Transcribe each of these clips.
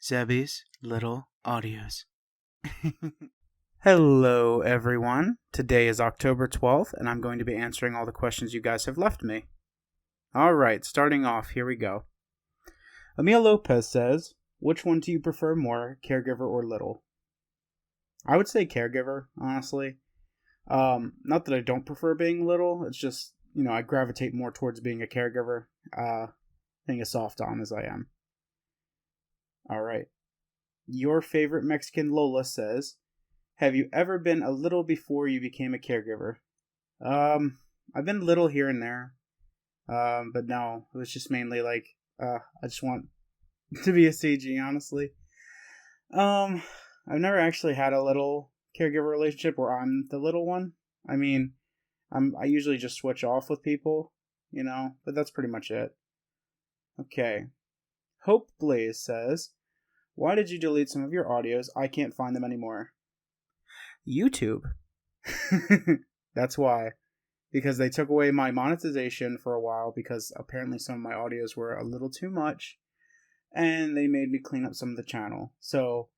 Zebby's Little Audios. Hello, everyone. Today is October 12th, and I'm going to be answering all the questions you guys have left me. Alright, starting off, here we go. Emil Lopez says, which one do you prefer more, caregiver or little? I would say caregiver, honestly. Not that I don't prefer being little, it's just, I gravitate more towards being a caregiver, being a soft dom as I am. Alright. Your favorite Mexican Lola says, have you ever been a little before you became a caregiver? I've been little here and there. But no, it was just mainly like, I just want to be a CG, honestly. I've never actually had a little caregiver relationship where I'm the little one. I mean, I usually just switch off with people, but that's pretty much it. Okay. Hope Blaze says, why did you delete some of your audios? I can't find them anymore. YouTube. That's why. Because they took away my monetization for a while because apparently some of my audios were a little too much. And they made me clean up some of the channel. So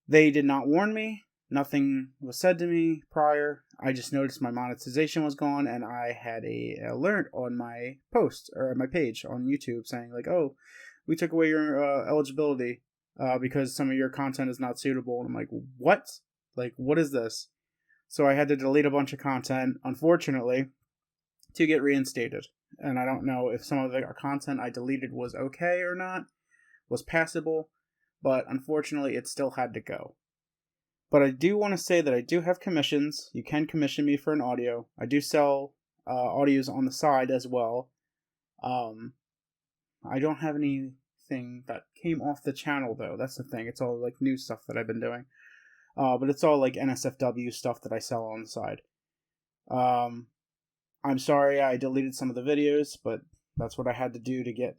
they did not warn me. Nothing was said to me prior. I just noticed my monetization was gone and I had a alert on my post or my page on YouTube saying like, oh, we took away your eligibility because some of your content is not suitable. And I'm like, what? Like, what is this? So I had to delete a bunch of content, unfortunately, to get reinstated. And I don't know if some of the content I deleted was okay or not, was passable, but unfortunately it still had to go. But I do want to say that I do have commissions. You can commission me for an audio. I do sell audios on the side as well. I don't have anything that came off the channel, though. That's the thing. It's all like new stuff that I've been doing. But it's all like NSFW stuff that I sell on the side. I'm sorry I deleted some of the videos, but that's what I had to do to get,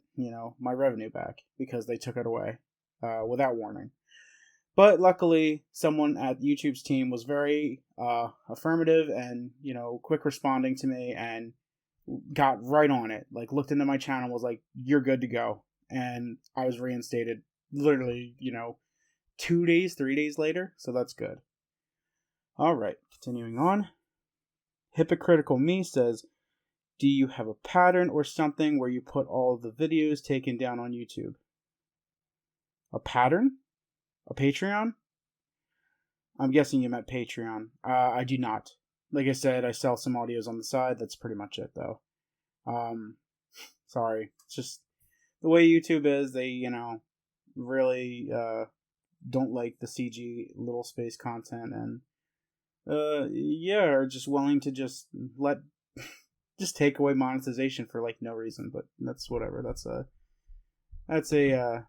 my revenue back because they took it away without warning. But luckily, someone at YouTube's team was very affirmative and, quick responding to me and got right on it. Like, looked into my channel, was like, you're good to go. And I was reinstated literally, 3 days later. So that's good. All right, continuing on. Hypocritical Me says, do you have a pattern or something where you put all of the videos taken down on YouTube? A pattern? A Patreon? I'm guessing you meant Patreon. I do not. Like I said, I sell some audios on the side. That's pretty much it, though. Sorry. It's just the way YouTube is. They, really don't like the CG little space content. And, are just willing to just just take away monetization for, like, no reason. But that's whatever. That's a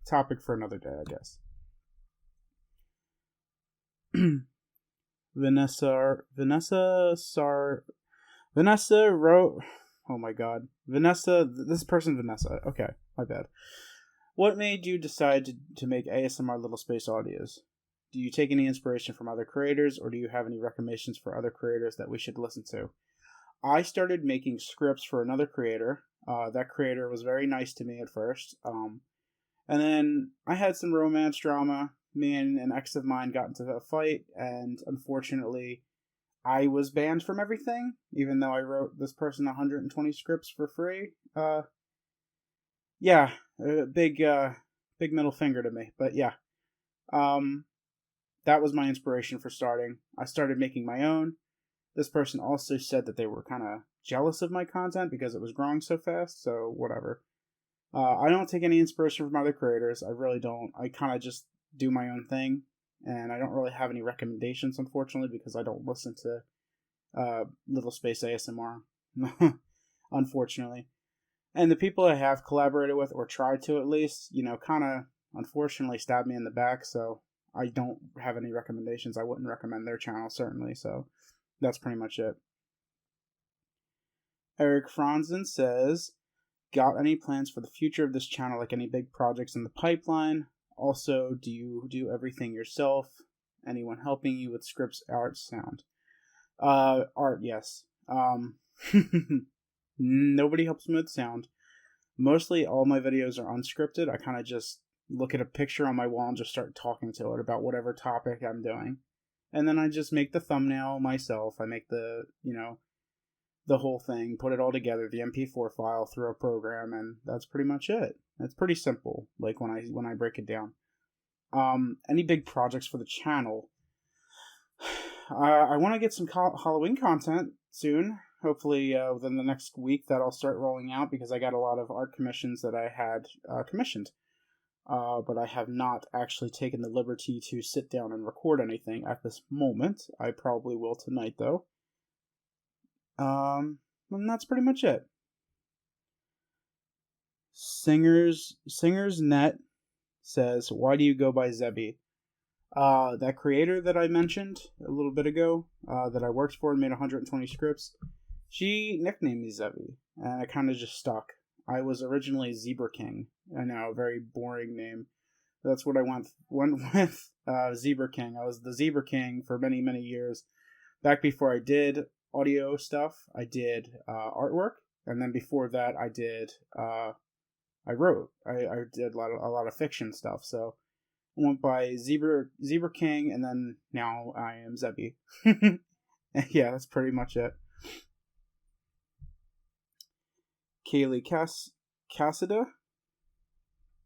topic for another day, I guess. Vanessa wrote, oh my god, this person Vanessa, okay, my bad. What made you decide to make ASMR Little Space audios? Do you take any inspiration from other creators, or do you have any recommendations for other creators that we should listen to? I started making scripts for another creator. That creator was very nice to me at first, and then I had some romance drama. Me and an ex of mine got into a fight, and unfortunately, I was banned from everything, even though I wrote this person 120 scripts for free. Big middle finger to me, but yeah. That was my inspiration for starting. I started making my own. This person also said that they were kind of jealous of my content because it was growing so fast, so whatever. I don't take any inspiration from other creators. I really don't. I kind of just do my own thing, and I don't really have any recommendations, unfortunately, because I don't listen to Little Space ASMR, unfortunately. And the people I have collaborated with, or tried to at least, kind of unfortunately stabbed me in the back, so I don't have any recommendations. I wouldn't recommend their channel, certainly, so that's pretty much it. Eric Franzen says, got any plans for the future of this channel, like any big projects in the pipeline? Also, do you do everything yourself? Anyone helping you with scripts, art, sound? Art, yes. Nobody helps me with sound. Mostly all my videos are unscripted. I kind of just, look at a picture on my wall and just start talking to it about whatever topic I'm doing. And then I just make the thumbnail myself. I make the whole thing, put it all together, the MP4 file through a program, and that's pretty much it. It's pretty simple, like when I break it down. Any big projects for the channel? I want to get some Halloween content soon. Hopefully within the next week that'll start rolling out, because I got a lot of art commissions that I had commissioned. But I have not actually taken the liberty to sit down and record anything at this moment. I probably will tonight, though. And that's pretty much it. Singers Net says, why do you go by Zebby? That creator that I mentioned a little bit ago, that I worked for and made 120 scripts, she nicknamed me Zebby, and it kind of just stuck. I was originally Zebra King. I know, a very boring name. That's what I went with, Zebra King. I was the Zebra King for many, many years. Back before I did audio stuff, I did artwork, and then before that, I wrote. I did a lot of fiction stuff. So I went by Zebra King, and then now I am Zebby. Yeah, that's pretty much it. Kaylee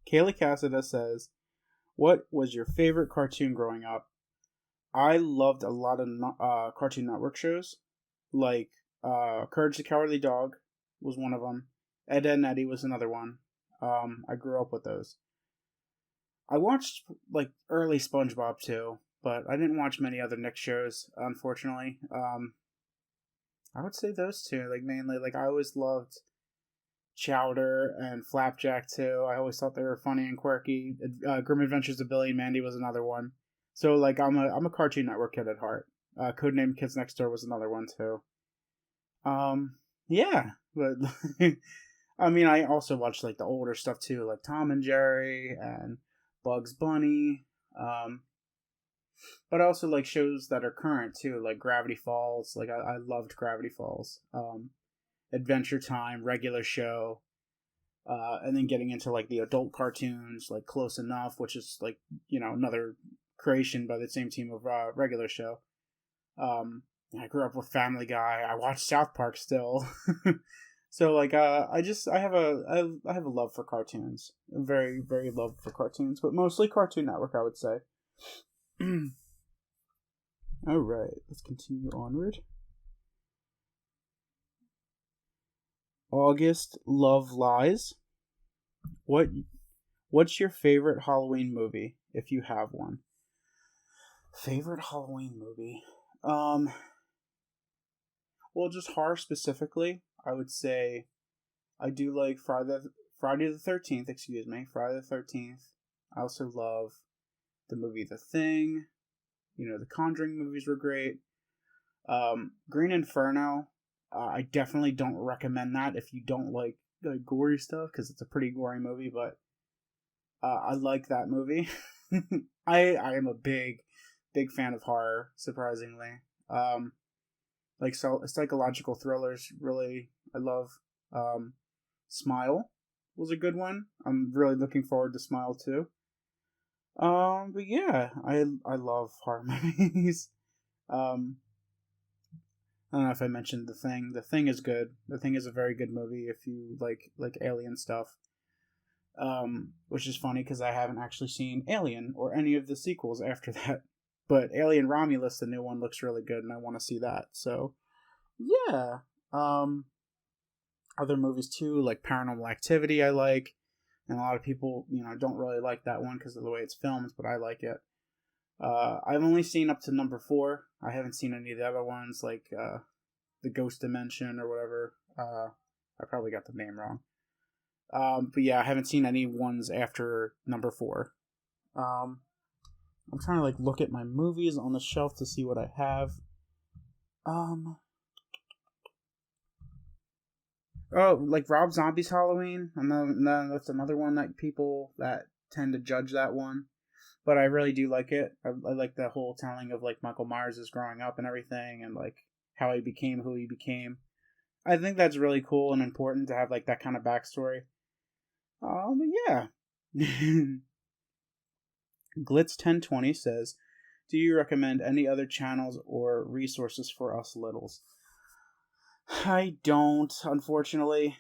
Cassida says, what was your favorite cartoon growing up? I loved a lot of Cartoon Network shows, like Courage the Cowardly Dog was one of them. Ed, Edd n Eddy was another one. I grew up with those. I watched like early SpongeBob too, but I didn't watch many other Nick shows, unfortunately. I would say those two, like mainly. Like I always loved Chowder and Flapjack too. I always thought they were funny and quirky. Grim Adventures of Billy and Mandy was another one. So like I'm a Cartoon Network kid at heart. Codename Kids Next Door was another one too. Yeah, but I mean I also watched like the older stuff too, like Tom and Jerry and Bugs Bunny. But I also like shows that are current too, like Gravity Falls. Like I loved Gravity Falls. Adventure Time, Regular Show, and then getting into like the adult cartoons, like Close Enough, which is like, you know, another creation by the same team of Regular Show. I grew up with Family Guy. I watched South Park still. So like I have a love for cartoons. A very, very love for cartoons, but mostly Cartoon Network, I would say. All right, let's continue onward. August Love Lies. What's your favorite Halloween movie, if you have one? Favorite Halloween movie? Well, just horror specifically, I would say I do like Friday the 13th, excuse me, Friday the 13th. I also love the movie The Thing. You know, the Conjuring movies were great. Green Inferno, I definitely don't recommend that if you don't like gory stuff, because it's a pretty gory movie, but I like that movie. I am a big fan of horror, surprisingly. Like psychological thrillers, really, I love. Smile was a good one. I'm really looking forward to Smile too. But yeah, I love horror movies. I don't know if I mentioned The Thing. The Thing is good. The Thing is a very good movie if you like alien stuff. Which is funny because I haven't actually seen Alien or any of the sequels after that. But Alien Romulus, the new one, looks really good, and I want to see that. So, yeah. Other movies too, like Paranormal Activity, I like. And a lot of people, you know, don't really like that one because of the way it's filmed, but I like it. I've only seen up to number 4. I haven't seen any of the other ones, like the Ghost Dimension or whatever. I probably got the name wrong. But yeah, I haven't seen any ones after number 4. I'm trying to like look at my movies on the shelf to see what I have. Oh, like Rob Zombie's Halloween. And then that's another one that people that tend to judge that one. But I really do like it. I like the whole telling of like Michael Myers' growing up and everything, and like how he became who he became. I think that's really cool and important to have like that kind of backstory. But yeah. Glitz1020 says, do you recommend any other channels or resources for us littles? I don't, unfortunately.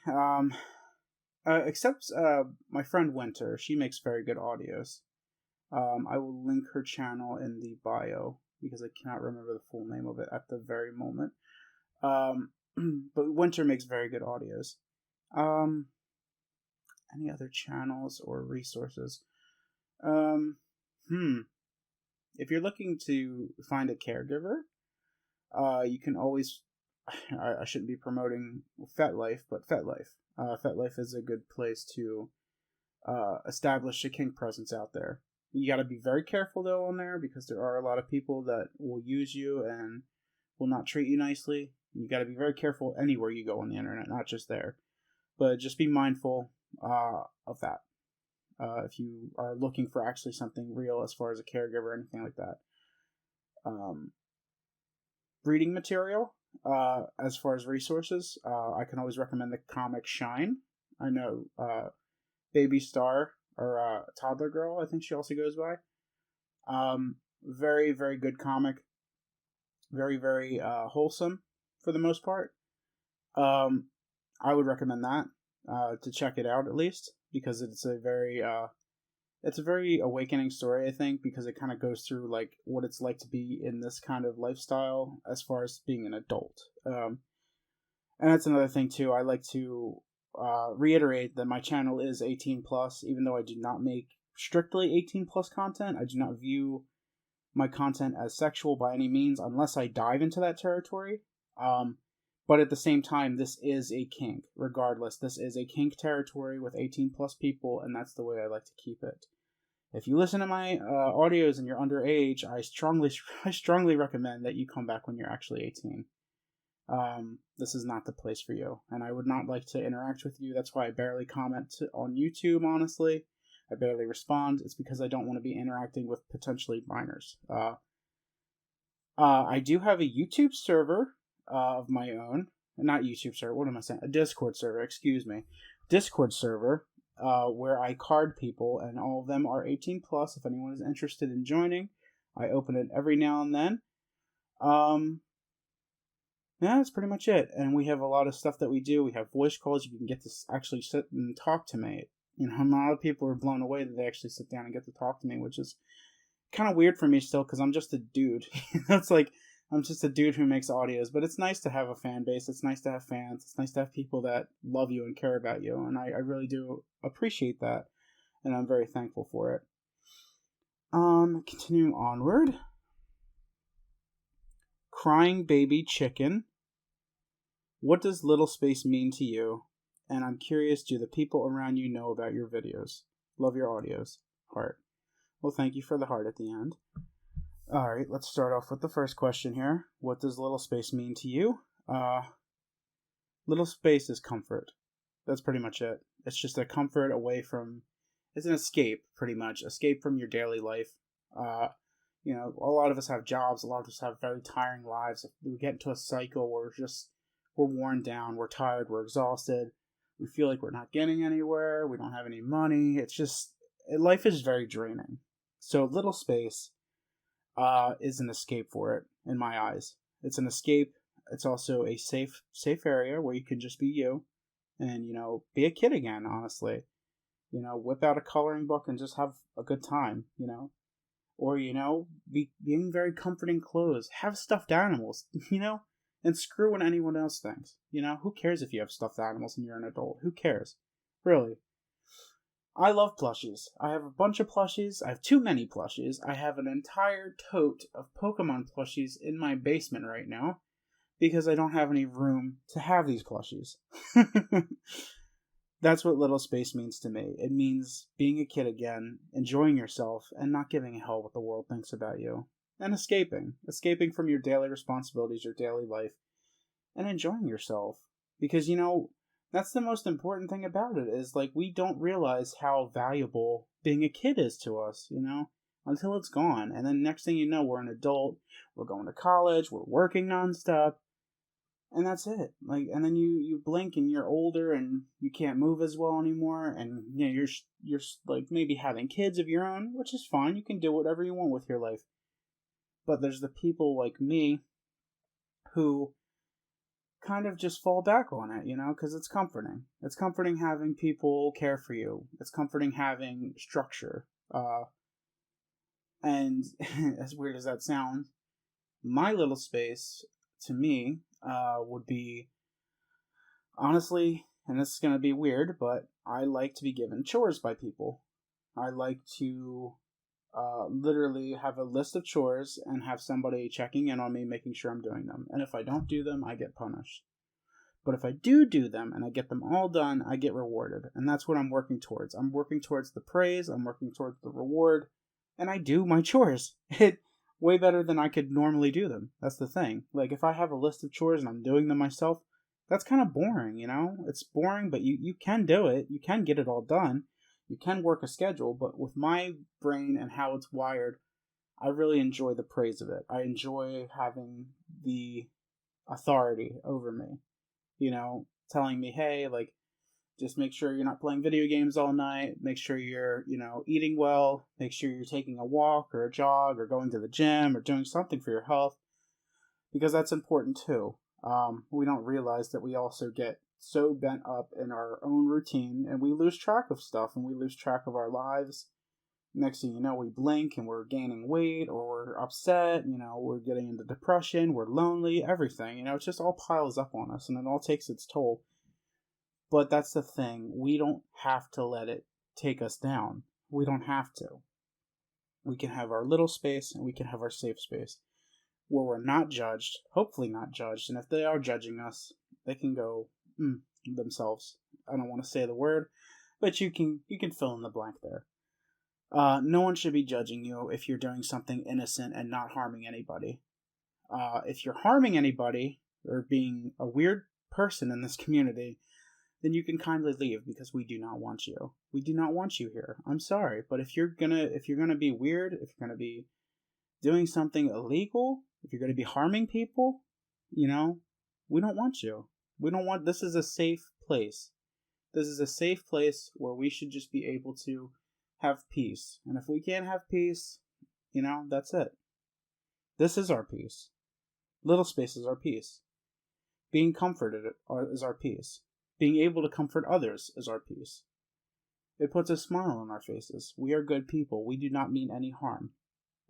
Except my friend Winter. She makes very good audios. I will link her channel in the bio because I cannot remember the full name of it at the very moment. But Winter makes very good audios. Any other channels or resources? If you're looking to find a caregiver, you can always... I shouldn't be promoting FetLife, but FetLife. FetLife is a good place to establish a kink presence out there. You got to be very careful, though, on there, because there are a lot of people that will use you and will not treat you nicely. You got to be very careful anywhere you go on the internet, not just there. But just be mindful of that. If you are looking for actually something real as far as a caregiver or anything like that. Reading material, as far as resources, I can always recommend the comic Shine. I know Baby Star, or Toddler Girl, I think she also goes by. Very, very good comic. Very, very wholesome for the most part. I would recommend that to check it out at least, because it's a very awakening story, I think, because it kind of goes through like what it's like to be in this kind of lifestyle as far as being an adult. And that's another thing too. I like to reiterate that my channel is 18 plus, even though I do not make strictly 18 plus content. I do not view my content as sexual by any means unless I dive into that territory. But at the same time, this is a kink. Regardless, this is a kink territory with 18 plus people, and that's the way I like to keep it. If you listen to my audios and you're underage, I strongly recommend that you come back when you're actually 18. This is not the place for you, and I would not like to interact with you. That's why I barely comment on YouTube, honestly. I barely respond. It's because I don't want to be interacting with potentially minors. I do have a YouTube server of my own. Not YouTube server, what am I saying? A Discord server, excuse me. Discord server, where I card people, and all of them are 18 plus. If anyone is interested in joining, I open it every now and then. Yeah, that's pretty much it. And we have a lot of stuff that we do. We have voice calls. You can get to actually sit and talk to me. You know, a lot of people are blown away that they actually sit down and get to talk to me, which is kind of weird for me still, because I'm just a dude. It's like, I'm just a dude who makes audios, but it's nice to have a fan base. It's nice to have fans. It's nice to have people that love you and care about you, and I really do appreciate that, and I'm very thankful for it. Continuing onward. Crying Baby Chicken. What does little space mean to you? And I'm curious, do the people around you know about your videos? Love your audios. Heart. Well, thank you for the heart at the end. Alright, let's start off with the first question here. What does little space mean to you? Little space is comfort. That's pretty much it. It's just a comfort away from... It's an escape, pretty much. Escape from your daily life. You know, a lot of us have jobs. A lot of us have very tiring lives. We get into a cycle where we're worn down. We're tired. We're exhausted. We feel like we're not getting anywhere. We don't have any money. It's just... Life is very draining. So little space... is an escape for it, in my eyes. It's an escape. It's also a safe area where you can just be you and, you know, be a kid again, honestly. You know, whip out a coloring book and just have a good time, you know. Or, you know, being very comforting clothes. Have stuffed animals, you know, and screw what anyone else thinks. You know, who cares if you have stuffed animals and you're an adult? Who cares? Really. I love plushies. I have a bunch of plushies. I have too many plushies. I have an entire tote of Pokemon plushies in my basement right now because I don't have any room to have these plushies. That's what little space means to me. It means being a kid again, enjoying yourself, and not giving a hell what the world thinks about you. And escaping. Escaping from your daily responsibilities, your daily life, and enjoying yourself. Because, you know... That's the most important thing about it, is like we don't realize how valuable being a kid is to us, you know, until it's gone. And then next thing you know, we're an adult, we're going to college, we're working nonstop, And that's it. Like, and then you blink and you're older and you can't move as well anymore, and you're like maybe having kids of your own, which is fine. You can do whatever you want with your life. But there's the people like me who kind of just fall back on it, because it's comforting. It's comforting having people care for you. It's comforting having structure. And as weird as that sounds, my little space to me would be, honestly, and this is going to be weird, but I like to be given chores by people. I like to literally have a list of chores and have somebody checking in on me, making sure I'm doing them. And if I don't do them, I get punished. But if I do them and I get them all done, I get rewarded. And that's what I'm working towards. I'm working towards the praise. I'm working towards the reward. And I do my chores. It way better than I could normally do them. That's the thing. Like, if I have a list of chores and I'm doing them myself, that's kind of boring, It's boring, but you can do it. You can get it all done. You can work a schedule. But with my brain and how it's wired, I really enjoy the praise of it. I enjoy having the authority over me. Telling me, hey, like, just make sure you're not playing video games all night. Make sure you're, eating well. Make sure you're taking a walk or a jog or going to the gym or doing something for your health, because that's important too. We don't realize that we also get so bent up in our own routine and we lose track of stuff and we lose track of our lives. Next thing you know, we blink and we're gaining weight, or we're upset, we're getting into depression, we're lonely, everything, it just all piles up on us and it all takes its toll. But that's the thing. We don't have to let it take us down. We don't have to. We can have our little space and we can have our safe space where we're not judged, hopefully not judged. And if they are judging us, they can go themselves. I don't want to say the word, but you can fill in the blank there. No one should be judging you if you're doing something innocent and not harming anybody. If you're harming anybody or being a weird person in this community, then you can kindly leave, because we do not want you. We do not want you here. I'm sorry, but if you're gonna be weird, if you're gonna be doing something illegal, if you're gonna be harming people, we don't want you. This is a safe place. This is a safe place where we should just be able to have peace. And if we can't have peace, that's it. This is our peace. Little space is our peace. Being comforted is our peace. Being able to comfort others is our peace. It puts a smile on our faces. We are good people. We do not mean any harm.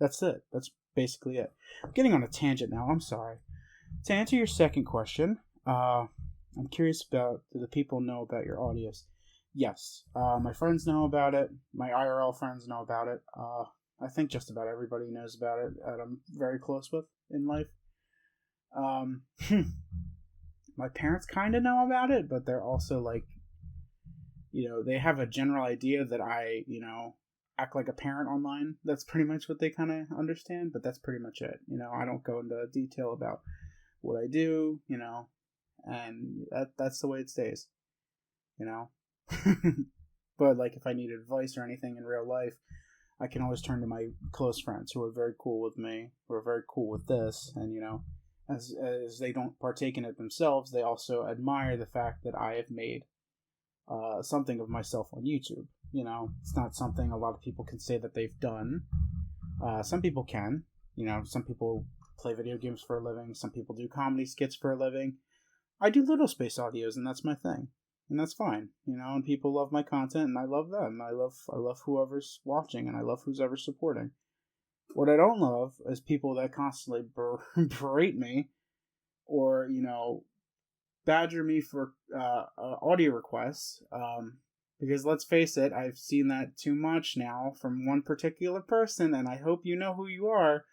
That's it. That's basically it. I'm getting on a tangent now. I'm sorry. To answer your second question, I'm curious about, do the people know about your audios? Yes. My friends know about it. My IRL friends know about it. I think just about everybody knows about it that I'm very close with in life. My parents kind of know about it, but they're also like, they have a general idea that I, act like a parent online. That's pretty much what they kind of understand, but that's pretty much it. I don't go into detail about what I do, and that's the way it stays, But like, if I need advice or anything in real life, I can always turn to my close friends who are very cool with me, who are very cool with this, and as they don't partake in it themselves, they also admire the fact that I have made something of myself on YouTube. It's not something a lot of people can say that they've done. Some people can. Some people play video games for a living. Some people do comedy skits for a living. I do little space audios, and that's my thing. And that's fine. And people love my content, and I love them. I love whoever's watching, and I love who's ever supporting. What I don't love is people that constantly berate me or, badger me for audio requests. Because let's face it, I've seen that too much now from one particular person, and I hope you know who you are,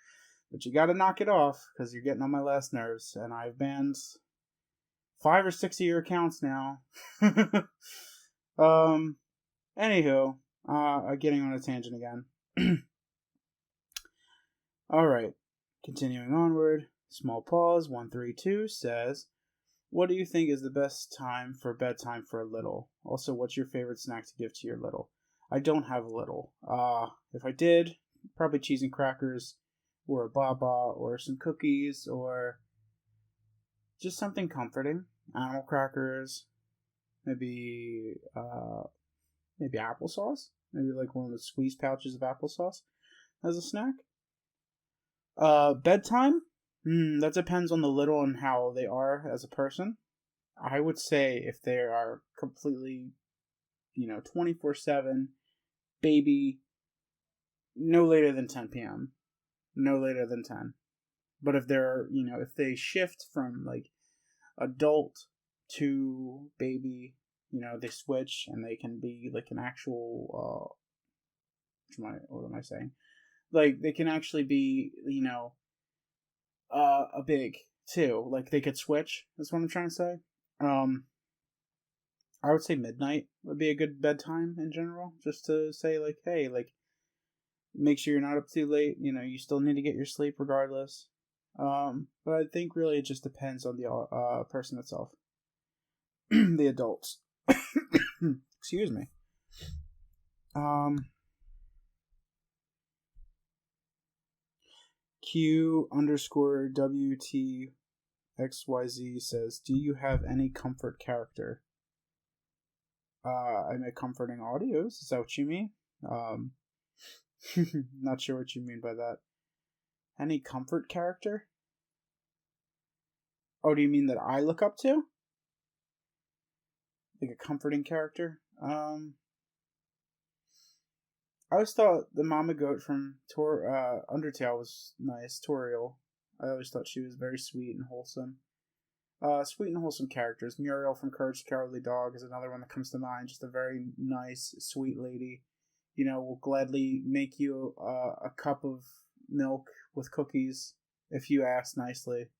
but you gotta knock it off because you're getting on my last nerves. And I've banned 5 or 6 of your accounts now. Anywho, getting on a tangent again. Alright, continuing onward. Small pause, 132 says, what do you think is the best time for bedtime for a little? Also, what's your favorite snack to give to your little? I don't have a little. If I did, probably cheese and crackers, or a baba, or some cookies, or Just something comforting. Animal crackers, maybe maybe applesauce. Maybe like one of the squeeze pouches of applesauce as a snack. Bedtime? That depends on the little and how they are as a person. I would say if they are completely, 24/7, baby, no later than 10 p.m. No later than 10. But if they're, if they shift from like adult to baby, they switch and they can be like an actual, what am I saying? Like they can actually be, a big too. Like they could switch. That's what I'm trying to say. I would say midnight would be a good bedtime in general. Just to say like, hey, like make sure you're not up too late. You still need to get your sleep regardless. But I think really it just depends on the person itself, the adults. Excuse me. Q_WTXYZ says, do you have any comfort character? I make comforting audios. Is that what you mean? Not sure what you mean by that. Any comfort character? Oh, do you mean that I look up to? Like a comforting character? I always thought the mama goat from Undertale was nice, Toriel. I always thought she was very sweet and wholesome. Sweet and wholesome characters. Muriel from Courage the Cowardly Dog is another one that comes to mind. Just a very nice, sweet lady. Will gladly make you a cup of milk with cookies if you ask nicely.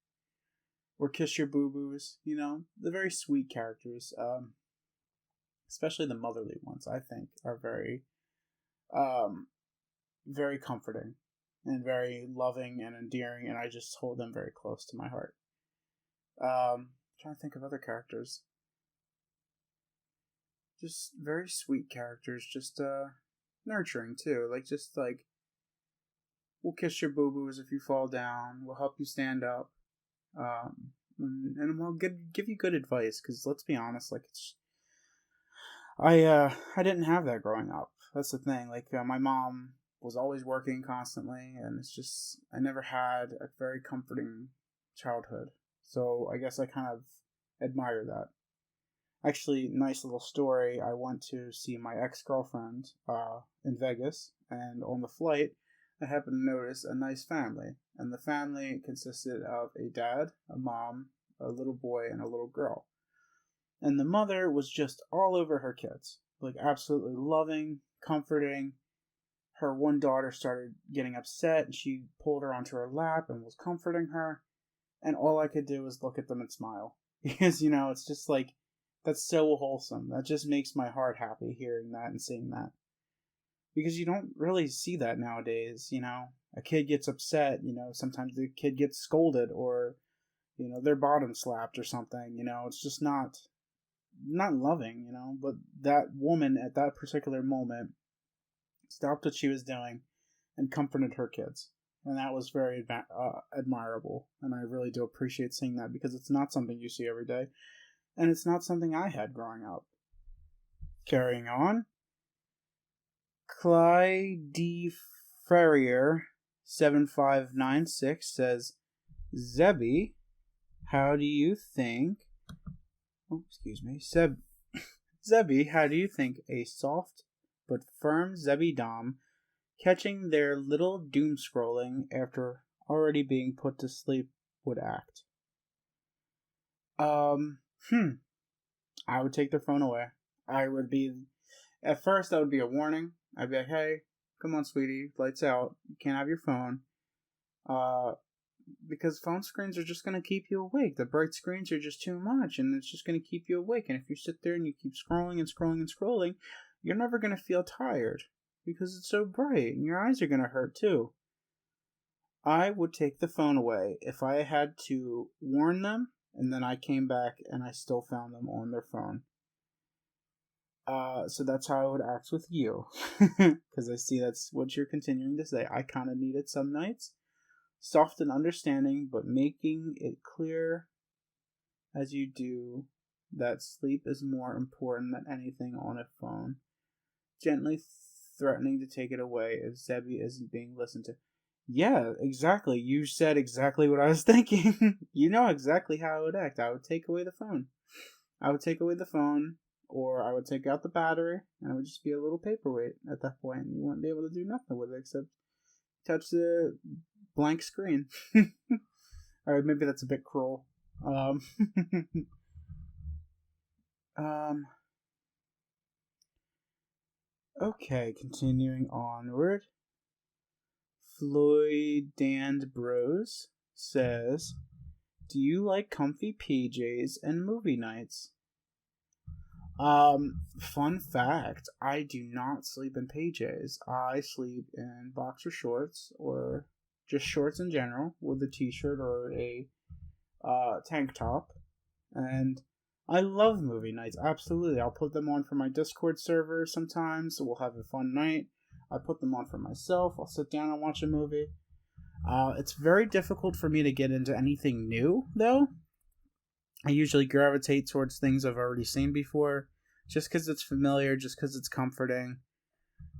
Or kiss your boo-boos. The very sweet characters. Especially the motherly ones, I think, are very, very comforting and very loving and endearing, and I just hold them very close to my heart. Trying to think of other characters. Just very sweet characters, just nurturing too. We'll kiss your boo-boos if you fall down. We'll help you stand up. And we'll give you good advice, because let's be honest, I didn't have that growing up. That's the thing. My mom was always working constantly, and it's just I never had a very comforting childhood. So I guess I kind of admire that. Actually, nice little story. I went to see my ex-girlfriend in Vegas, and on the flight, I happened to notice a nice family. And the family consisted of a dad, a mom, a little boy, and a little girl. And the mother was just all over her kids. Absolutely loving, comforting. Her one daughter started getting upset, and she pulled her onto her lap and was comforting her. And all I could do was look at them and smile. Because, it's just that's so wholesome. That just makes my heart happy hearing that and seeing that. Because you don't really see that nowadays, A kid gets upset, sometimes the kid gets scolded or, their bottom slapped or something, It's just not loving, But that woman at that particular moment stopped what she was doing and comforted her kids. And that was very admirable. And I really do appreciate seeing that, because it's not something you see every day. And it's not something I had growing up. Carrying on. Clyde Ferrier 7596 says, Zebby, how do you think... Oh, excuse me. Zebby, how do you think a soft but firm Zebby Dom catching their little doom scrolling after already being put to sleep would act? I would take their phone away. At first that would be a warning. I'd be like, hey, come on, sweetie, lights out. You can't have your phone. Because phone screens are just going to keep you awake. The bright screens are just too much, and it's just going to keep you awake. And if you sit there and you keep scrolling and scrolling and scrolling, you're never going to feel tired, because it's so bright, and your eyes are going to hurt too. I would take the phone away if I had to warn them, and then I came back and I still found them on their phone. So that's how I would act with you. Because I see that's what you're continuing to say. I kind of need it some nights. Soft and understanding, but making it clear as you do that sleep is more important than anything on a phone, gently threatening to take it away if Zebby isn't being listened to. Yeah, exactly. You said exactly what I was thinking. You know exactly how I would act. I would take away the phone. Or I would take out the battery, and it would just be a little paperweight at that point. You wouldn't be able to do nothing with it except touch the blank screen. Alright, maybe that's a bit cruel. Okay, continuing onward. Floyd and Bros says, do you like comfy PJs and movie nights? Fun fact, I do not sleep in PJs. I sleep in boxer shorts or just shorts in general with a t-shirt or a tank top. And I love movie nights, absolutely. I'll put them on for my Discord server sometimes. We'll have a fun night. I put them on for myself. I'll sit down and watch a movie. It's very difficult for me to get into anything new, though. I usually gravitate towards things I've already seen before, just because it's familiar, just because it's comforting.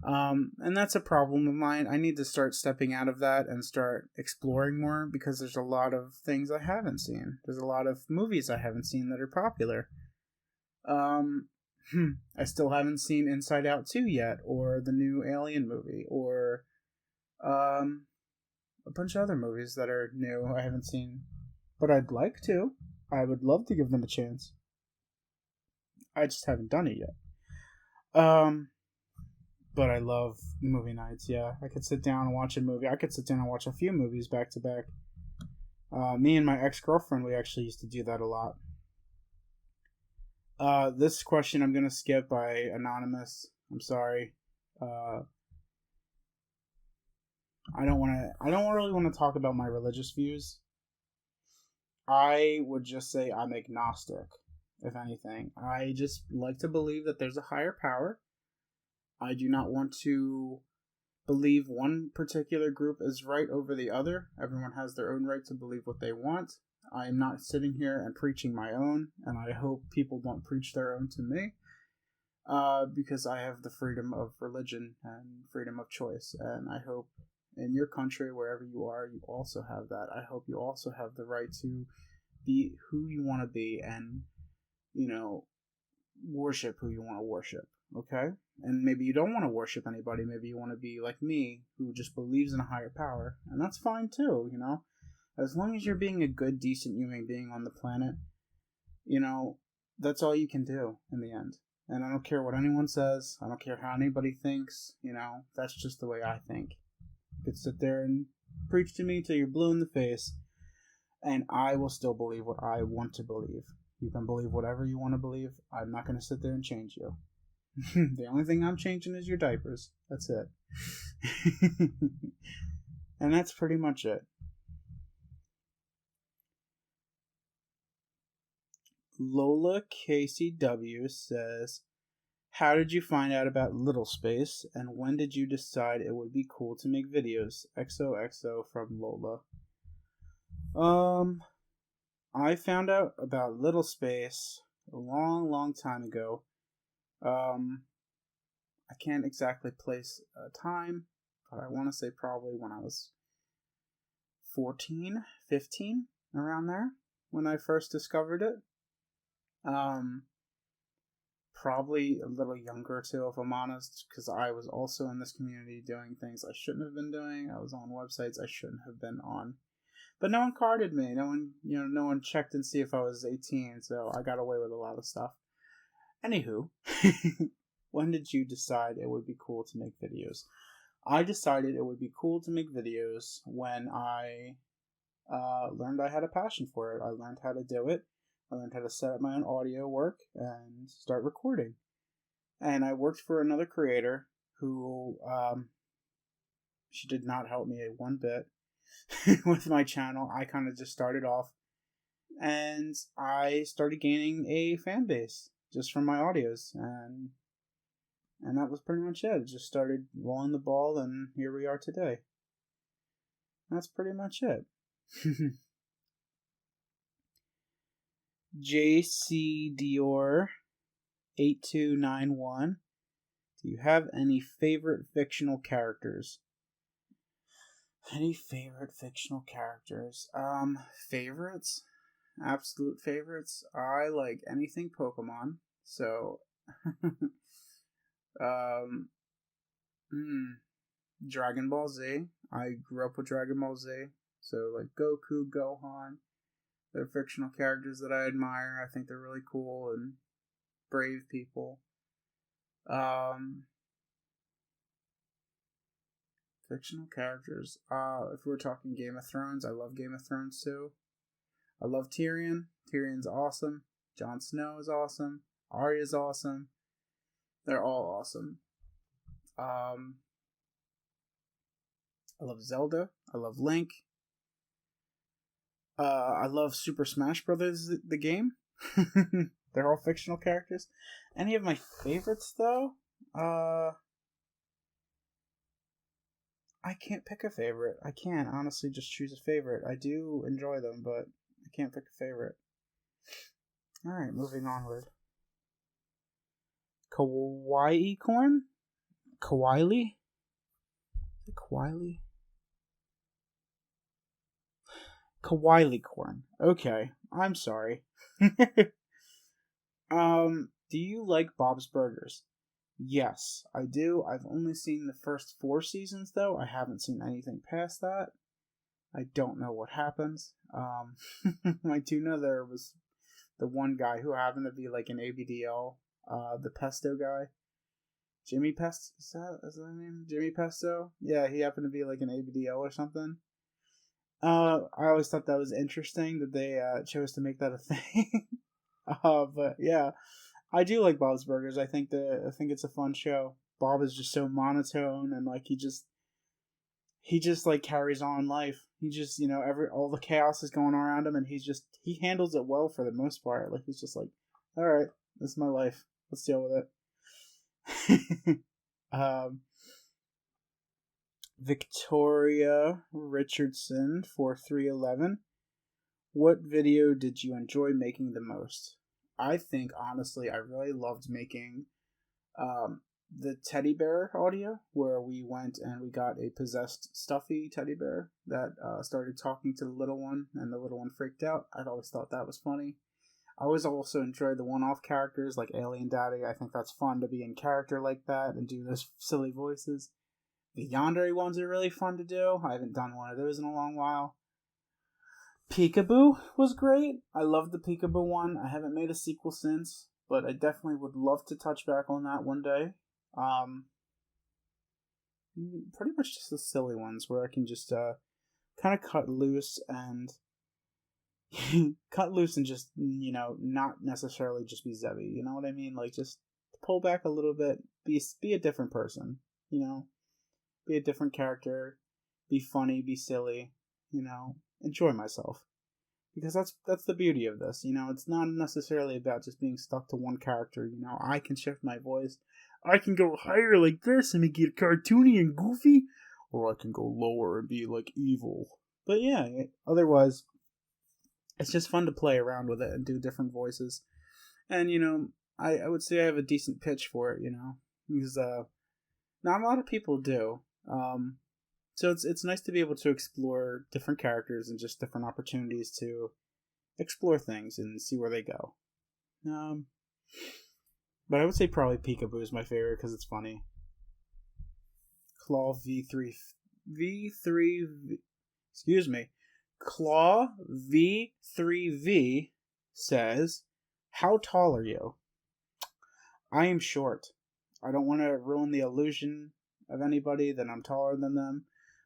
And that's a problem of mine. I need to start stepping out of that and start exploring more, because there's a lot of things I haven't seen. There's a lot of movies I haven't seen that are popular. I still haven't seen Inside Out 2 yet, or the new Alien movie, or a bunch of other movies that are new I haven't seen. But I'd like to. I would love to give them a chance. I just haven't done it yet. But I love movie nights, yeah. I could sit down and watch a movie. I could sit down and watch a few movies back to back. Me and my ex-girlfriend, we actually used to do that a lot. This question I'm going to skip by Anonymous. I'm sorry. I don't really want to talk about my religious views. I would just say I'm agnostic, if anything. I just like to believe that there's a higher power. I do not want to believe one particular group is right over the other. Everyone has their own right to believe what they want. I am not sitting here and preaching my own, and I hope people don't preach their own to me, because I have the freedom of religion and freedom of choice, and I hope in your country, wherever you are, you also have that. I hope you also have the right to be who you want to be and, worship who you want to worship, okay? And maybe you don't want to worship anybody. Maybe you want to be like me, who just believes in a higher power, and that's fine too, As long as you're being a good, decent human being on the planet, that's all you can do in the end. And I don't care what anyone says. I don't care how anybody thinks, that's just the way I think. You could sit there and preach to me till you're blue in the face, and I will still believe what I want to believe. You can believe whatever you want to believe. I'm not going to sit there and change you. The only thing I'm changing is your diapers. That's it. And that's pretty much it. Lola KCW says, how did you find out about Little Space, and when did you decide it would be cool to make videos? XOXO from Lola. I found out about Little Space a long, long time ago. I can't exactly place a time, but I want to say probably when I was 14, 15, around there, when I first discovered it. Probably a little younger too, if I'm honest, because I was also in this community doing things I shouldn't have been doing. I was on websites I shouldn't have been on. But no one carded me. No one checked and see if I was 18, so I got away with a lot of stuff. Anywho, when did you decide it would be cool to make videos? I decided it would be cool to make videos when I learned I had a passion for it. I learned how to do it. I learned how to set up my own audio work and start recording. And I worked for another creator who, she did not help me one bit with my channel. I kind of just started off, and I started gaining a fan base just from my audios, and that was pretty much it. Just started rolling the ball, and here we are today. That's pretty much it. JC Dior 8291. Do you have any favorite fictional characters? Any favorite fictional characters? Favorites? Absolute favorites? I like anything Pokemon. So, um, Dragon Ball Z. I grew up with Dragon Ball Z. So, like Goku, Gohan. They're fictional characters that I admire. I think they're really cool and brave people. Fictional characters. If we're talking Game of Thrones, I love Game of Thrones too. I love Tyrion. Tyrion's awesome. Jon Snow is awesome. Arya's awesome. They're all awesome. I love Zelda. I love Link. I love Super Smash Brothers, the game. They're all fictional characters. Any of my favorites, though? I can't pick a favorite. I can't honestly just choose a favorite. I do enjoy them, but I can't pick a favorite. Alright, moving onward. Kawaii corn? Kawaii? Kawaii? Kawaii corn. Okay, I'm sorry. Do you like Bob's Burgers? Yes, I do. I've only seen the first 4 seasons, though. I haven't seen anything past that. I don't know what happens. I do know there was the one guy who happened to be like an ABDL, the Pesto guy. Jimmy Pesto? Is that his name? Jimmy Pesto? Yeah, he happened to be like an ABDL or something. I always thought that was interesting that they chose to make that a thing. But yeah, I do like Bob's Burgers. I think it's a fun show. Bob is just so monotone and like he just like carries on life. He just all the chaos is going on around him and he handles it well for the most part. Like he's just like, all right, this is my life. Let's deal with it. Victoria Richardson 4311. What video did you enjoy making the most? I think honestly I really loved making the teddy bear audio where we went and we got a possessed stuffy teddy bear that started talking to the little one and the little one freaked out. I'd always thought that was funny. I always also enjoy the one-off characters like Alien Daddy. I think that's fun to be in character like that and do those silly voices. The Yandere ones are really fun to do. I haven't done one of those in a long while. Peekaboo was great. I loved the Peekaboo one. I haven't made a sequel since, but I definitely would love to touch back on that one day. Pretty much just the silly ones where I can just kind of cut loose and just not necessarily just be Zebby. You know what I mean? Like just pull back a little bit, be a different person. Be a different character, be funny, be silly. Enjoy myself. Because that's the beauty of this. It's not necessarily about just being stuck to one character. I can shift my voice. I can go higher like this and make it cartoony and goofy, or I can go lower and be like evil. But yeah, otherwise, it's just fun to play around with it and do different voices. And I would say I have a decent pitch for it. Because not a lot of people do. So it's nice to be able to explore different characters and just different opportunities to explore things and see where they go. But I would say probably Peekaboo is my favorite because it's funny. Claw Claw V3V says, "How tall are you?" I am short. I don't want to ruin the illusion of anybody that I'm taller than them.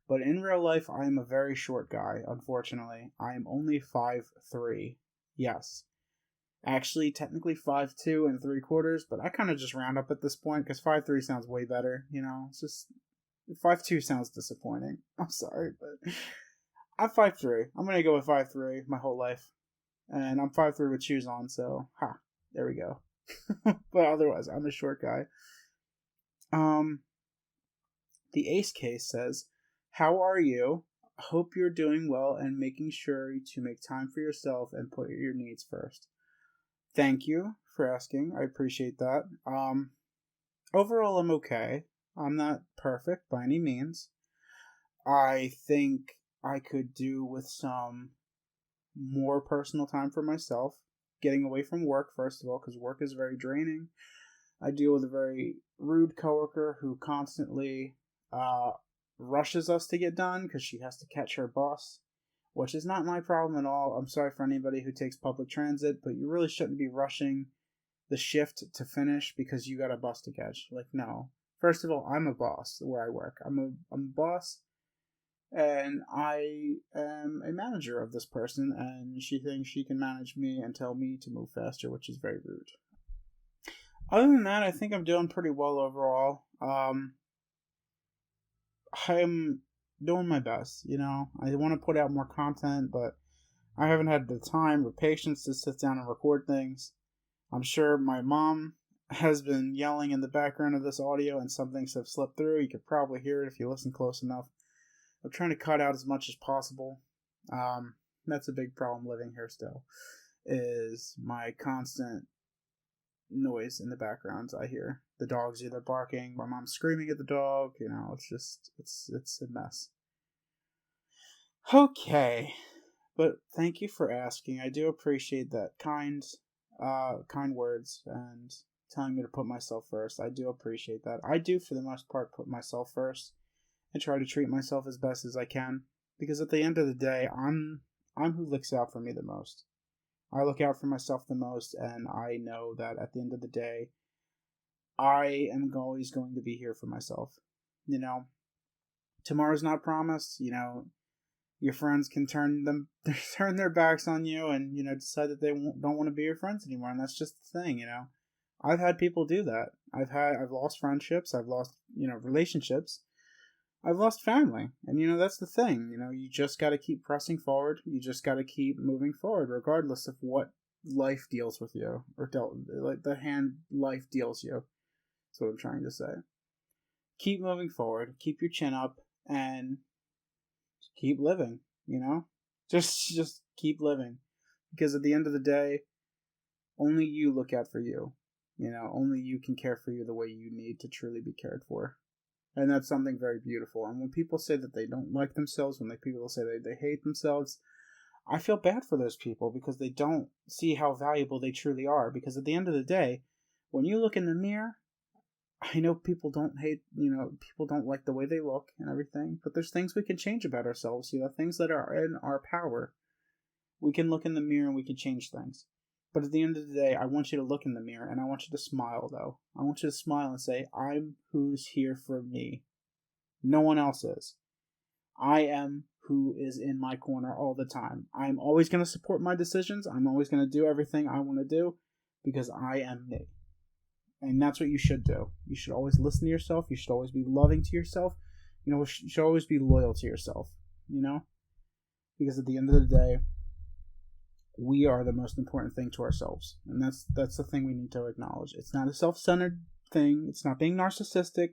But in real life, I am a very short guy, unfortunately. I am only 5'3". Yes. Actually, technically 5'2" and 3/4, but I kind of just round up at this point, because 5'3" sounds way better, It's just, 5'2" sounds disappointing. I'm sorry, but I'm 5'3". I'm going to go with 5'3" my whole life. And I'm 5'3" with shoes on, so, there we go. But otherwise, I'm a short guy. The Ace Case says, "How are you? Hope you're doing well and making sure to make time for yourself and put your needs first." Thank you for asking. I appreciate that. Overall, I'm okay. I'm not perfect by any means. I think I could do with some more personal time for myself, getting away from work, first of all, because work is very draining. I deal with a very rude coworker who constantly rushes us to get done because she has to catch her bus, which is not my problem at all. I'm sorry for anybody who takes public transit, but you really shouldn't be rushing the shift to finish because you got a bus to catch. Like, no. First of all, I'm a boss where I work. I'm a boss, and I am a manager of this person, and she thinks she can manage me and tell me to move faster, which is very rude. Other than that, I think I'm doing pretty well overall. I'm doing my best, I want to put out more content, but I haven't had the time or patience to sit down and record things. I'm sure my mom has been yelling in the background of this audio, and some things have slipped through. You could probably hear it if you listen close enough. I'm trying to cut out as much as possible. That's a big problem living here still, is my constant noise in the background. I hear the dog's either barking, my mom's screaming at the dog, it's a mess. Okay, but thank you for asking. I do appreciate that kind words and telling me to put myself first. I do appreciate that. I do, for the most part, put myself first and try to treat myself as best as I can, because at the end of the day, I'm who looks out for me the most. I look out for myself the most, and I know that at the end of the day, I am always going to be here for myself. Tomorrow's not promised. Your friends can turn their backs on you, and decide that they don't want to be your friends anymore, and that's just the thing. I've had people do that. I've lost friendships. I've lost relationships. I've lost family, and that's the thing. You just got to keep pressing forward. You just got to keep moving forward, regardless of what life deals with you, or like the hand life deals you. That's what I'm trying to say. Keep moving forward. Keep your chin up, and keep living. Just keep living, because at the end of the day, only you look out for you. Only you can care for you the way you need to truly be cared for. And that's something very beautiful. And when people say that they don't like themselves, when people say they hate themselves, I feel bad for those people, because they don't see how valuable they truly are. Because at the end of the day, when you look in the mirror, I know people don't hate, people don't like the way they look and everything, but there's things we can change about ourselves, things that are in our power. We can look in the mirror and we can change things. But at the end of the day, I want you to look in the mirror, and I want you to smile, though. I want you to smile and say, I'm who's here for me. No one else is. I am who is in my corner all the time. I'm always going to support my decisions. I'm always going to do everything I want to do, because I am me. And that's what you should do. You should always listen to yourself. You should always be loving to yourself. You should always be loyal to yourself, Because at the end of the day, we are the most important thing to ourselves. And that's the thing we need to acknowledge. It's not a self-centered thing. It's not being narcissistic.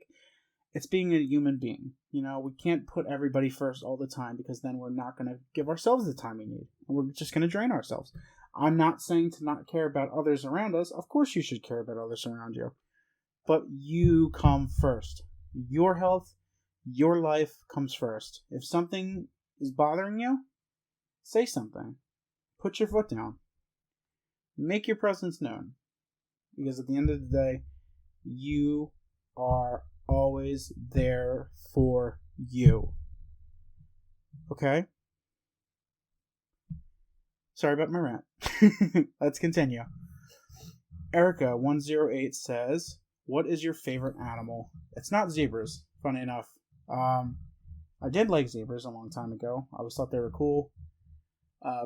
It's being a human being. We can't put everybody first all the time, because then we're not going to give ourselves the time we need. And we're just going to drain ourselves. I'm not saying to not care about others around us. Of course you should care about others around you. But you come first. Your health, your life comes first. If something is bothering you, say something. Put your foot down. Make your presence known. Because at the end of the day, you are always there for you. Okay? Sorry about my rant. Let's continue. Erica108 says, what is your favorite animal? It's not zebras, funny enough. I did like zebras a long time ago. I always thought they were cool.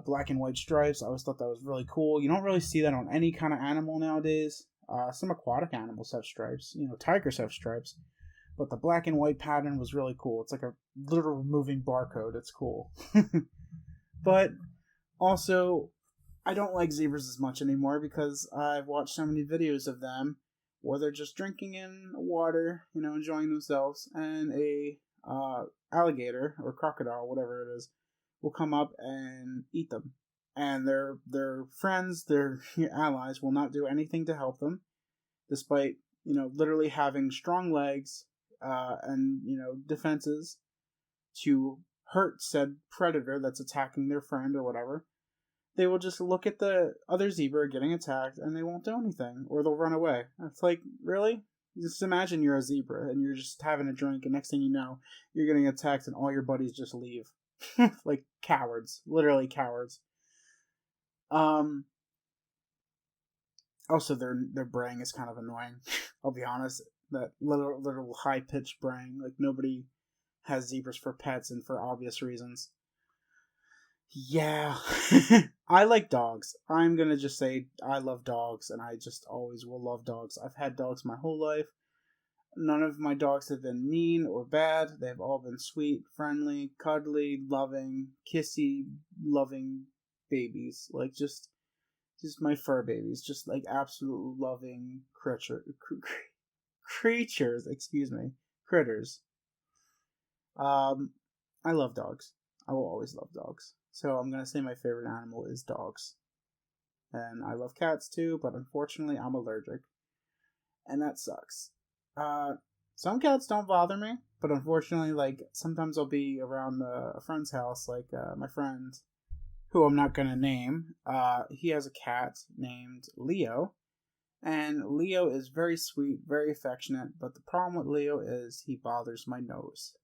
Black and white stripes, I always thought that was really cool. You don't really see that on any kind of animal nowadays. Some aquatic animals have stripes. Tigers have stripes. But the black and white pattern was really cool. It's like a literal moving barcode. It's cool. But also, I don't like zebras as much anymore, because I've watched so many videos of them where they're just drinking in water, enjoying themselves, and a alligator or crocodile, whatever it is, will come up and eat them. and their friends, their allies, will not do anything to help them, despite literally having strong legs and defenses to hurt said predator that's attacking their friend or whatever. They will just look at the other zebra getting attacked and they won't do anything, or they'll run away. It's like, really? Just imagine you're a zebra and you're just having a drink, and next thing you know, you're getting attacked and all your buddies just leave. Like cowards. Literally cowards. Also, their braying is kind of annoying. I'll be honest. That little high-pitched braying. Like, nobody has zebras for pets, and for obvious reasons. Yeah. I like dogs. I'm gonna just say I love dogs, and I just always will love dogs. I've had dogs my whole life. None of my dogs have been mean or bad. They've all been sweet, friendly, cuddly, loving, kissy, loving babies. Like, just my fur babies. Just, like, absolute loving creatures. Excuse me. Critters. I love dogs. I will always love dogs. So I'm going to say my favorite animal is dogs. And I love cats too, but unfortunately I'm allergic. And that sucks. Some cats don't bother me, but unfortunately, like, sometimes I'll be around a friend's house, like, my friend, who I'm not going to name, he has a cat named Leo, and Leo is very sweet, very affectionate, but the problem with Leo is he bothers my nose.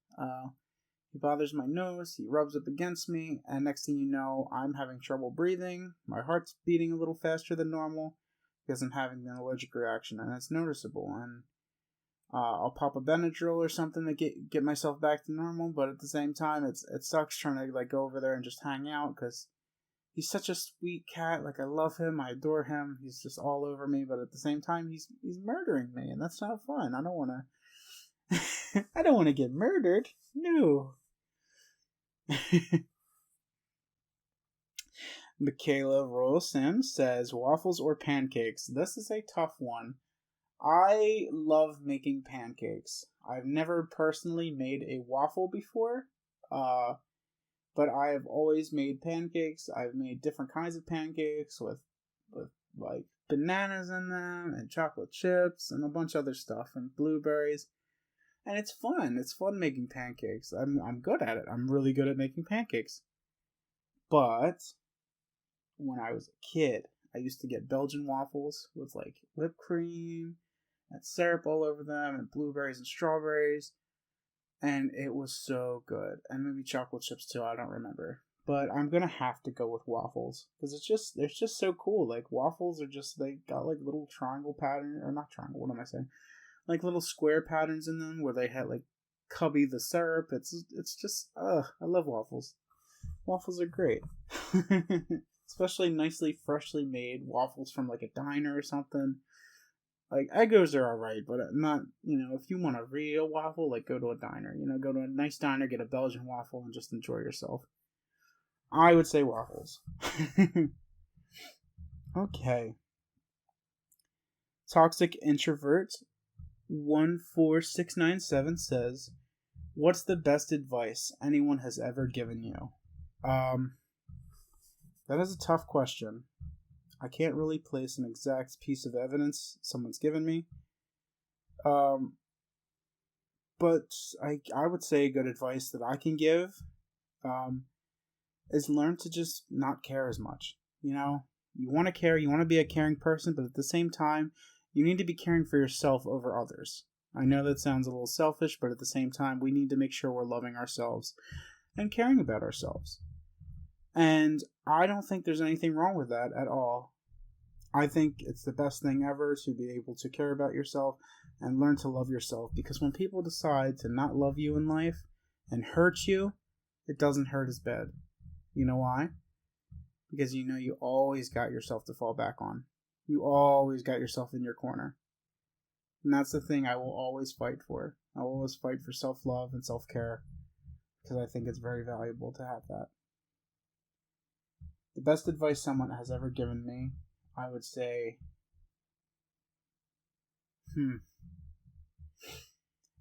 He bothers my nose, he rubs up against me, and next thing you know, I'm having trouble breathing, my heart's beating a little faster than normal, because I'm having an allergic reaction, and it's noticeable, and I'll pop a Benadryl or something to get myself back to normal, but at the same time, it sucks trying to, like, go over there and just hang out, because he's such a sweet cat. Like, I love him, I adore him, he's just all over me, but at the same time, he's murdering me, and that's not fun. I don't want to... I don't want to get murdered. No. Michaela Royal Sims says, waffles or pancakes? This is a tough one. I love making pancakes. I've never personally made a waffle before, but I have always made pancakes. I've made different kinds of pancakes with like bananas in them and chocolate chips and a bunch of other stuff and blueberries. And it's fun. It's fun making pancakes. I'm good at it. I'm really good at making pancakes. But when I was a kid, I used to get Belgian waffles with, like, whipped cream and syrup all over them and blueberries and strawberries. And it was so good. And maybe chocolate chips too, I don't remember. But I'm gonna have to go with waffles. Because they're just so cool. Like, waffles are just, they got, like, little triangle pattern, or not triangle, what am I saying? Like, little square patterns in them where they had, like, cubby the syrup. It's just, I love waffles. Waffles are great. Especially nicely, freshly made waffles from, like, a diner or something. Like, Eggos are alright, but not, if you want a real waffle, like, go to a diner. Go to a nice diner, get a Belgian waffle, and just enjoy yourself. I would say waffles. Okay. Toxic Introvert 14697 says, what's the best advice anyone has ever given you? That is a tough question. I can't really place an exact piece of evidence someone's given me. But I would say good advice that I can give is learn to just not care as much. You want to care, you want to be a caring person, but at the same time, you need to be caring for yourself over others. I know that sounds a little selfish, but at the same time, we need to make sure we're loving ourselves and caring about ourselves. And I don't think there's anything wrong with that at all. I think it's the best thing ever to be able to care about yourself and learn to love yourself. Because when people decide to not love you in life and hurt you, it doesn't hurt as bad. You know why? Because you always got yourself to fall back on. You always got yourself in your corner. And that's the thing I will always fight for. I will always fight for self-love and self-care. Because I think it's very valuable to have that. The best advice someone has ever given me, I would say...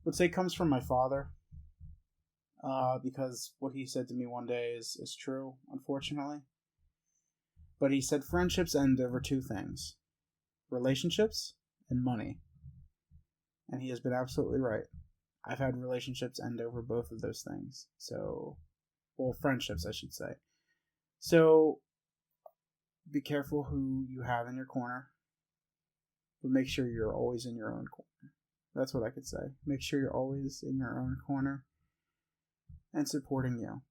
would say comes from my father. Because what he said to me one day is true, unfortunately. But he said friendships end over two things: relationships and money. And he has been absolutely right. I've had relationships end over both of those things. So, well, friendships, I should say. So, be careful who you have in your corner, but make sure you're always in your own corner. That's what I could say. Make sure you're always in your own corner and supporting you,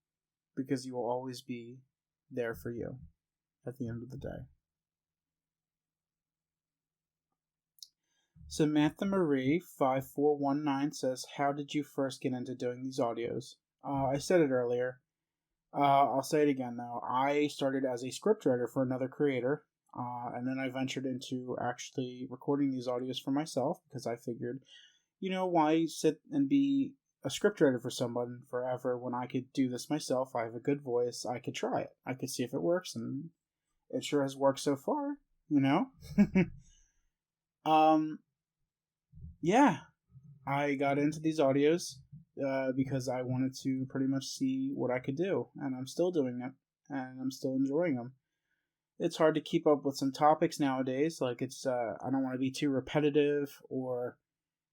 because you will always be there for you at the end of the day. Samantha Marie 5419 says, how did you first get into doing these audios? I said it earlier. I'll say it again though. I started as a scriptwriter for another creator, and then I ventured into actually recording these audios for myself, because I figured, why sit and be a scriptwriter for someone forever when I could do this myself? I have a good voice. I could try it. I could see if it works, and it sure has worked so far, Yeah, I got into these audios because I wanted to pretty much see what I could do, and I'm still doing it, and I'm still enjoying them. It's hard to keep up with some topics nowadays. Like, I don't want to be too repetitive, or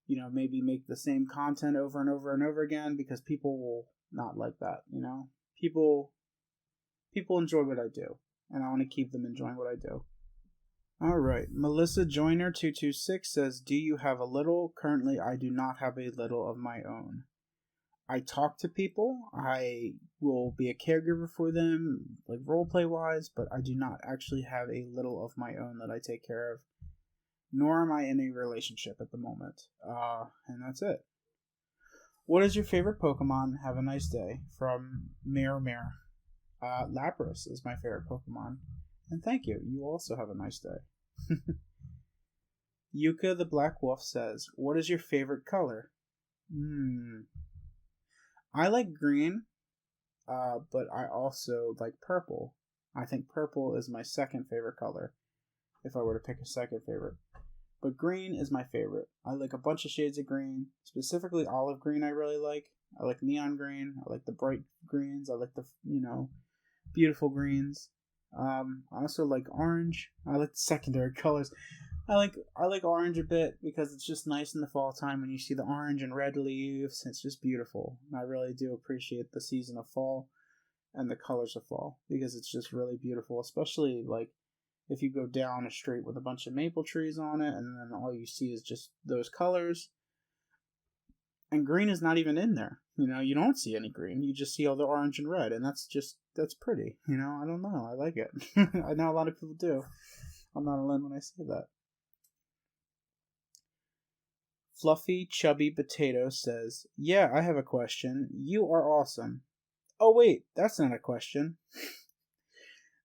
maybe make the same content over and over and over again, because people will not like that. People enjoy what I do, and I want to keep them enjoying what I do. All right. Melissa Joyner 226 says, do you have a little? Currently, I do not have a little of my own. I talk to people. I will be a caregiver for them, like roleplay wise, but I do not actually have a little of my own that I take care of. Nor am I in a relationship at the moment. And that's it. What is your favorite Pokemon? Have a nice day. From Mirror. Lapras is my favorite Pokemon. And thank you. You also have a nice day. Yuka the Black Wolf says, what is your favorite color? I like green, but I also like purple. I think purple is my second favorite color, if I were to pick a second favorite. But green is my favorite. I like a bunch of shades of green, specifically olive green I really like. I like neon green. I like the bright greens. I like the, beautiful greens. I also like orange. I like the secondary colors. I like orange a bit because it's just nice in the fall time when you see the orange and red leaves. It's just beautiful. And I really do appreciate the season of fall and the colors of fall, because it's just really beautiful, especially like if you go down a street with a bunch of maple trees on it and then all you see is just those colors. And green is not even in there. You don't see any green. You just see all the orange and red, and that's pretty. I don't know. I like it. I know a lot of people do. I'm not alone when I say that. Fluffy Chubby Potato says, yeah, I have a question. You are awesome. Oh, wait, that's not a question.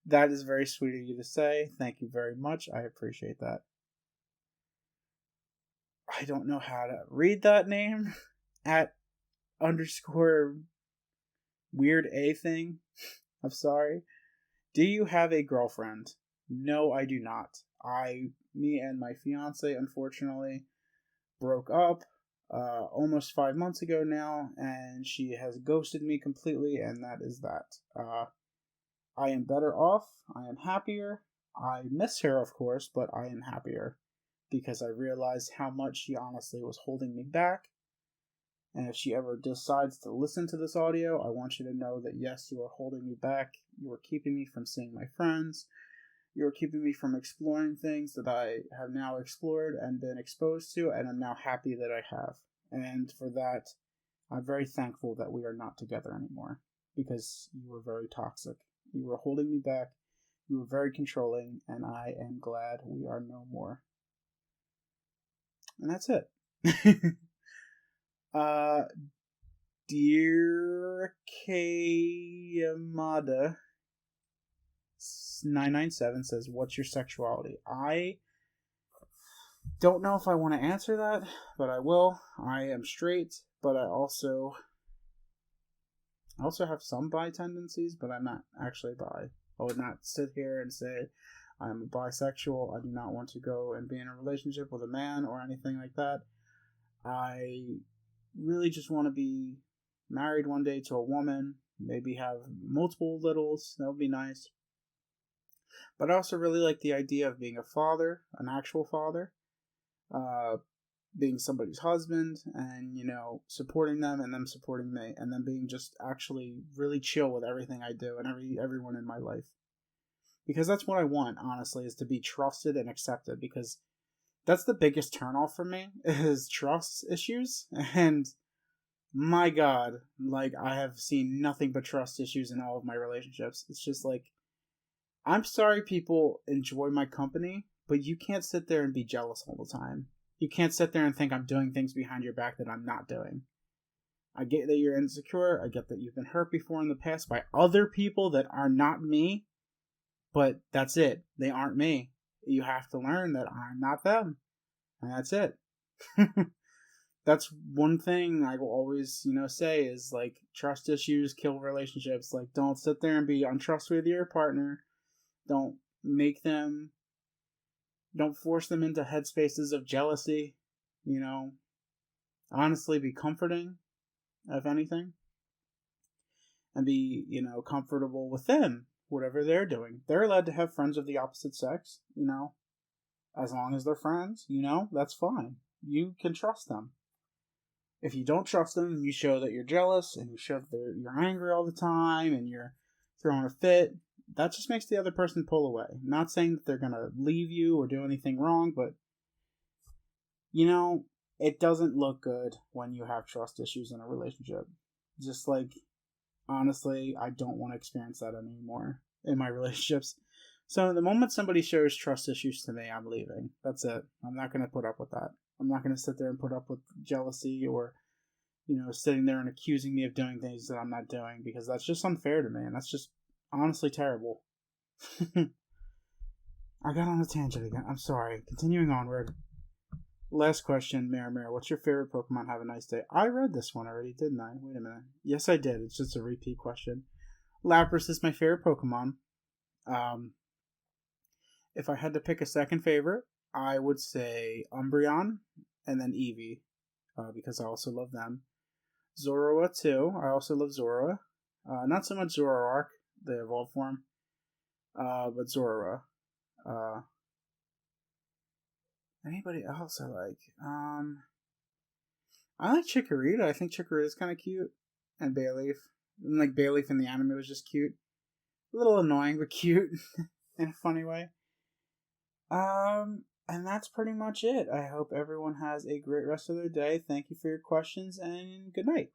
That is very sweet of you to say. Thank you very much. I appreciate that. I don't know how to read that name. @ weird A thing. I'm sorry. Do you have a girlfriend? No, I do not. Me and my fiance, unfortunately, broke up almost 5 months ago now, and she has ghosted me completely, and that is that. I am better off. I am happier. I miss her, of course, but I am happier because I realized how much she honestly was holding me back. And if she ever decides to listen to this audio, I want you to know that yes, you are holding me back. You are keeping me from seeing my friends. You are keeping me from exploring things that I have now explored and been exposed to, and I'm now happy that I have. And for that, I'm very thankful that we are not together anymore, because you were very toxic. You were holding me back. You were very controlling, and I am glad we are no more. And that's it. Dear K Yamada 997 says, what's your sexuality? I don't know if I want to answer that, but I will. I am straight, but I also have some bi tendencies, but I'm not actually bi. I would not sit here and say I'm a bisexual. I do not want to go and be in a relationship with a man or anything like that. I really just want to be married one day to a woman, maybe have multiple littles. That would be nice. But I also really like the idea of being a father, an actual father, uh, being somebody's husband, and supporting them and them supporting me, and then being just actually really chill with everything I do and everyone in my life. Because that's what I want, honestly, is to be trusted and accepted. Because that's the biggest turnoff for me is trust issues. And my God, like, I have seen nothing but trust issues in all of my relationships. It's just like, I'm sorry people enjoy my company, but you can't sit there and be jealous all the time. You can't sit there and think I'm doing things behind your back that I'm not doing. I get that you're insecure. I get that you've been hurt before in the past by other people that are not me, but that's it. They aren't me. You have to learn that I'm not them. And that's it. That's one thing I will always, say is like trust issues kill relationships. Like, don't sit there and be untrustworthy with your partner. Don't make them, don't force them into headspaces of jealousy. Honestly, be comforting, if anything, and be, comfortable with them, whatever they're doing. They're allowed to have friends of the opposite sex, as long as they're friends, that's fine. You can trust them. If you don't trust them and you show that you're jealous and you show that you're angry all the time and you're throwing a fit, that just makes the other person pull away. I'm not saying that they're going to leave you or do anything wrong, but, it doesn't look good when you have trust issues in a relationship. Just like, honestly, I don't want to experience that anymore in my relationships. So the moment somebody shows trust issues to me, I'm leaving. That's it. I'm not going to put up with that. I'm not going to sit there and put up with jealousy or, sitting there and accusing me of doing things that I'm not doing, because that's just unfair to me, and that's just honestly terrible. I got on a tangent again. I'm sorry. Continuing onward. Last question, Mirror, what's your favorite Pokemon? Have a nice day. I read this one already, didn't I? Wait a minute. Yes, I did. It's just a repeat question. Lapras is my favorite Pokemon. If I had to pick a second favorite, I would say Umbreon and then Eevee, because I also love them. Zorua too. I also love Zorua. Not so much Zoroark, the evolved form, but Zorua. Anybody else I like? I like Chikorita. I think Chikorita is kind of cute, and Bayleaf. And like Bayleaf in the anime was just cute, a little annoying but cute in a funny way. And that's pretty much it. I hope everyone has a great rest of their day. Thank you for your questions, and good night.